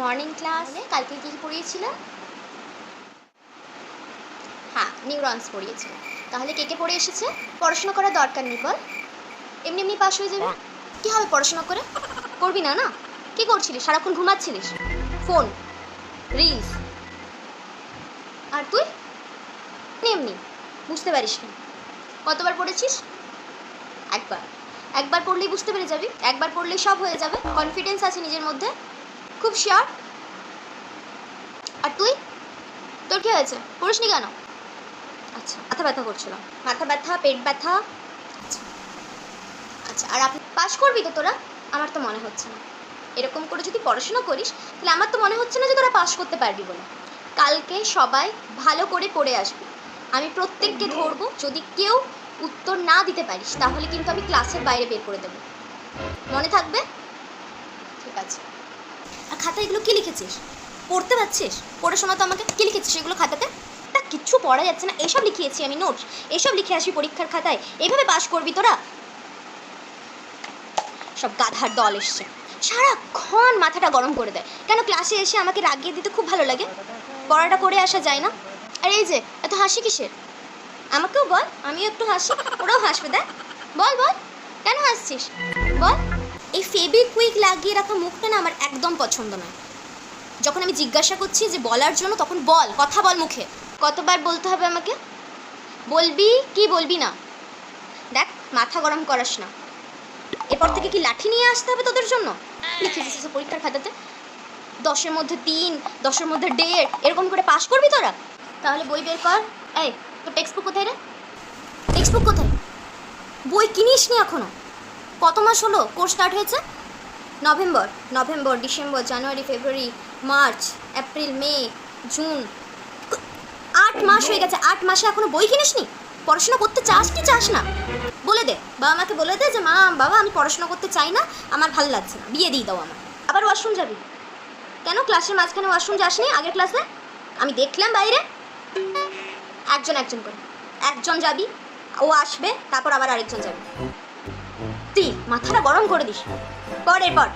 Morning class. কালকে কী পড়িয়েছিলাম? হ্যাঁ, neurons পড়িয়েছিলাম। তাহলে কে কে পড়ে এসেছে? পড়াশোনা করার দরকার নেই বল, এমনি এমনি পাস হয়ে যাবে। কী হবে পড়াশোনা করে? করবি না না? কী করছিলিস? সারাক্ষণ ঘুমাচ্ছিলিস, ফোন, রিলস। আর তুই এমনি বুঝতে পারিস না। কতবার পড়েছিস? একবার। একবার পড়লেই বুঝতে পেরে যাবি, একবার পড়লেই সব হয়ে যাবে। কনফিডেন্স আছে নিজের মধ্যে, খুব শিওর। আর তুই, তোর কী হয়েছে? পড়িসনি কেন? আচ্ছা, মাথা ব্যথা করছিল, মাথা ব্যথা, পেট ব্যথা। আচ্ছা আচ্ছা, আর আপনি পাস করবি তো তোরা? আমার তো মনে হচ্ছে না। এরকম করে যদি পড়াশোনা করিস তাহলে আমার তো মনে হচ্ছে না যে তোরা পাস করতে পারবি বলে। কালকে সবাই ভালো করে পড়ে আসবি। আমি প্রত্যেককে ধরবো, যদি কেউ উত্তর না দিতে পারিস তাহলে কিন্তু আমি ক্লাসের বাইরে বের করে দেবো। মনে থাকবে? ঠিক আছে। আর খাতায় এগুলো কী লিখেছিস? পড়তে পারছিস? পড়ে শোনা তো আমাকে। কী লিখেছিস এগুলো খাতাতে? তা কিচ্ছু পড়া যাচ্ছে না। এসব লিখিয়েছি আমি, নোটস এসব লিখে আসি পরীক্ষার খাতায়। এইভাবে পাস করবি তোরা? সব গাধার দল এসছে, সারাক্ষণ মাথাটা গরম করে দেয়। কেন ক্লাসে এসে আমাকে রাগিয়ে দিতে খুব ভালো লাগে, পড়াটা করে আসা যায় না? আর এই যে এত হাসি কিসের? আমাকেও বল, আমিও একটু হাসি, ওরাও হাসবে। দেখ, বল বল, কেন হাসছিস বল। এই ফেবিকুইক লাগিয়ে রাখা মুখটা না আমার একদম পছন্দ নয়। যখন আমি জিজ্ঞাসা করছি যে বলার জন্য, তখন বল, কথা বল মুখে। কতবার বলতে হবে আমাকে? বলবি কি বলবি না? দেখ, মাথা গরম করাস না। এরপর থেকে কি লাঠি নিয়ে আসতে হবে তোদের জন্য? লিখে দিয়েছিস পরীক্ষার খাতাতে 10-এর মধ্যে 3, 10-এর মধ্যে 1.5, এরকম করে পাস করবি তোরা? তাহলে বই বের কর। এই, তোর টেক্সট বুক কোথায় রে? টেক্সট বুক কোথায়? বই কিনিস নি এখনো? কত মাস হলো কোর্স স্টার্ট হয়েছে? নভেম্বর, ডিসেম্বর, জানুয়ারি, ফেব্রুয়ারি, মার্চ, এপ্রিল, মে, জুন, 8 মাস হয়ে গেছে। 8 মাসে এখনো বই কিনিস নি? পড়াশোনা করতে চাস কি চাস না? বলে দে, বাবা মাকে বলে দে যে মা বাবা আমি পড়াশোনা করতে চাই না, আমার ভালো লাগছে না, বিয়ে দিয়ে দাও আমার। আবার ওয়াশরুম যাবি কেন? ক্লাসের মাঝখানে ওয়াশরুম যাসনি আগের ক্লাসে? আমি দেখলাম বাইরে একজন করে। একজন যাবি, ও আসবে, তারপর আবার আরেকজন যাবে। তুই মাথাটা গরম করে দিস। পর এরপর